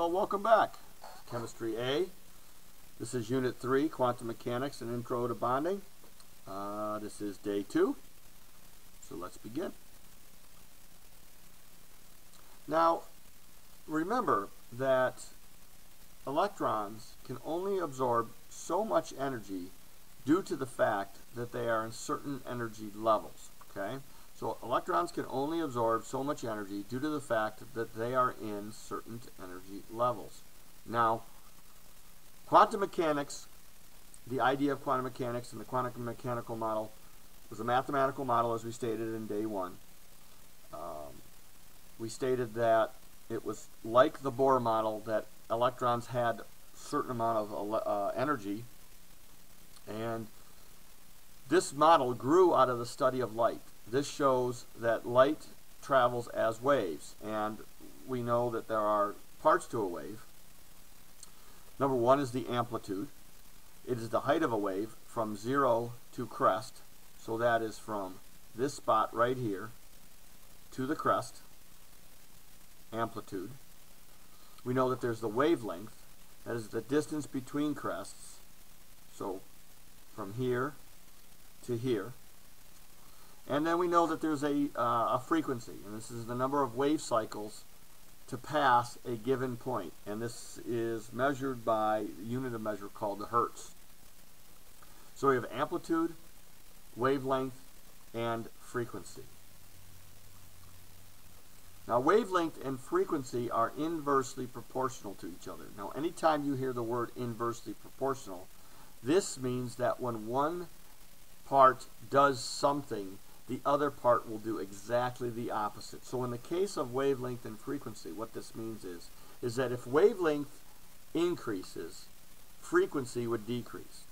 Well, welcome back. Chemistry A. This is Unit 3, Quantum Mechanics and Intro to Bonding. This is Day 2. So let's begin. Now, remember that electrons can only absorb so much energy due to the fact that they are in certain energy levels. Okay? So electrons can only absorb so much energy due to the fact that they are in certain energy levels. Now, quantum mechanics, the idea of quantum mechanics and the quantum mechanical model was a mathematical model, as we stated in Day 1. We stated that it was like the Bohr model, that electrons had a certain amount of energy, and this model grew out of the study of light. This shows that light travels as waves, and we know that there are parts to a wave. Number one is the amplitude. It is the height of a wave from zero to crest. So that is from this spot right here to the crest, amplitude. We know that there's the wavelength. That is the distance between crests. So from here to here. And then we know that there's a frequency, and this is the number of wave cycles to pass a given point, and this is measured by a unit of measure called the hertz. So we have amplitude, wavelength, and frequency. Now, wavelength and frequency are inversely proportional to each other. Now, anytime you hear the word inversely proportional, this means that when one part does something, the other part will do exactly the opposite. So in the case of wavelength and frequency, what this means is that if wavelength increases, frequency would decrease.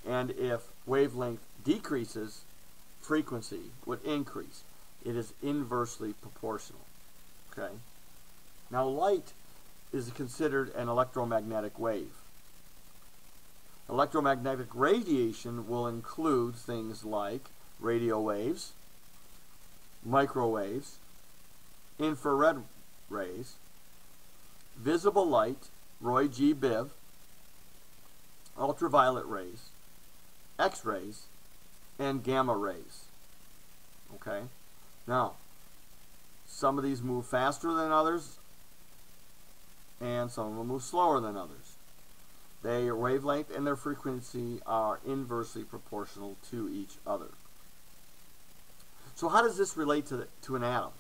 And if wavelength decreases, frequency would increase. It is inversely proportional. Okay? Now, light is considered an electromagnetic wave. Electromagnetic radiation will include things like radio waves, microwaves, infrared rays, visible light, Roy G. Biv, ultraviolet rays, X-rays, and gamma rays. Okay? Now, some of these move faster than others, and some of them move slower than others. Their wavelength and their frequency are inversely proportional to each other. So how does this relate to an atom?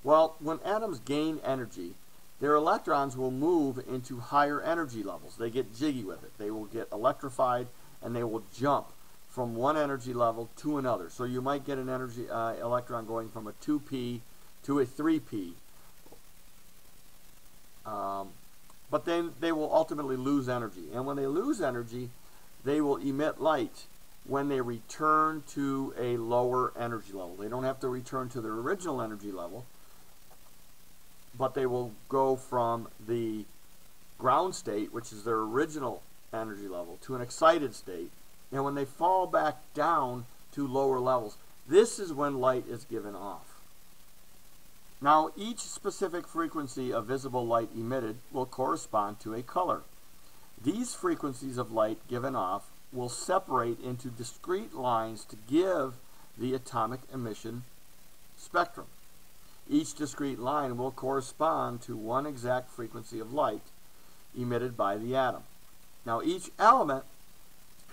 Well, when atoms gain energy, their electrons will move into higher energy levels. They get jiggy with it. They will get electrified, and they will jump from one energy level to another. So you might get an energy electron going from a 2p to a 3p. But then they will ultimately lose energy. And when they lose energy, they will emit light when they return to a lower energy level. They don't have to return to their original energy level, but they will go from the ground state, which is their original energy level, to an excited state. And when they fall back down to lower levels, this is when light is given off. Now, each specific frequency of visible light emitted will correspond to a color. These frequencies of light given off will separate into discrete lines to give the atomic emission spectrum. Each discrete line will correspond to one exact frequency of light emitted by the atom. Now, each element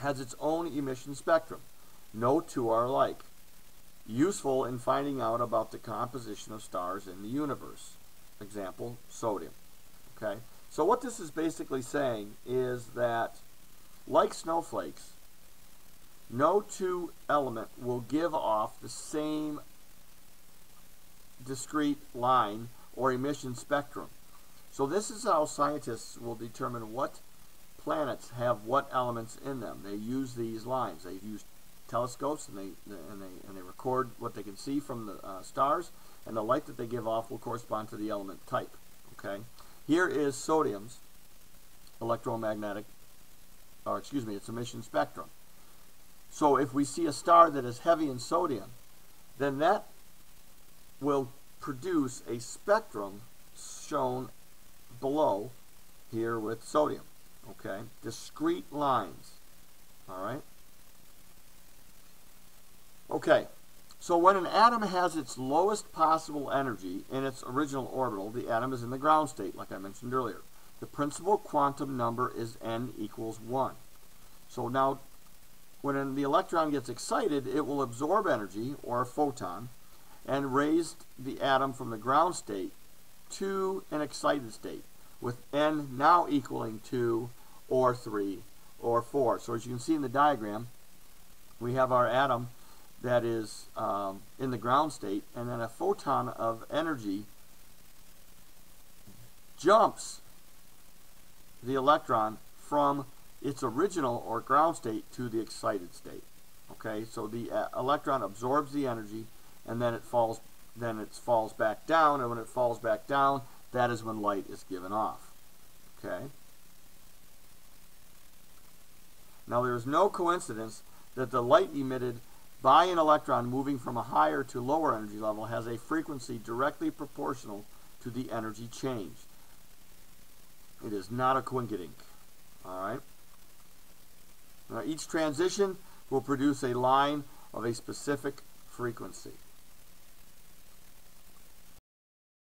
has its own emission spectrum. No two are alike. Useful in finding out about the composition of stars in the universe. Example, sodium. Okay? So what this is basically saying is that, like snowflakes, no two element will give off the same discrete line or emission spectrum. So this is how scientists will determine what planets have what elements in them. They use these lines. They use telescopes, and they record what they can see from the stars, and the light that they give off will correspond to the element type. Okay? Here is sodium's electromagnetic, or excuse me, its emission spectrum. So if we see a star that is heavy in sodium, then that will produce a spectrum shown below here with sodium. Okay, discrete lines. All right. Okay, so when an atom has its lowest possible energy in its original orbital, the atom is in the ground state, like I mentioned earlier. The principal quantum number is n equals 1. So now, when the electron gets excited, it will absorb energy, or a photon, and raise the atom from the ground state to an excited state, with n now equaling 2, or 3, or 4. So as you can see in the diagram, we have our atom that is in the ground state, and then a photon of energy jumps the electron from its original or ground state to the excited state. Okay, so the electron absorbs the energy, and then it falls back down, and when it falls back down, that is when light is given off. Okay. Now there is no coincidence that the light emitted by an electron moving from a higher to lower energy level has a frequency directly proportional to the energy change. It is not a coincidence. All right. Now each transition will produce a line of a specific frequency.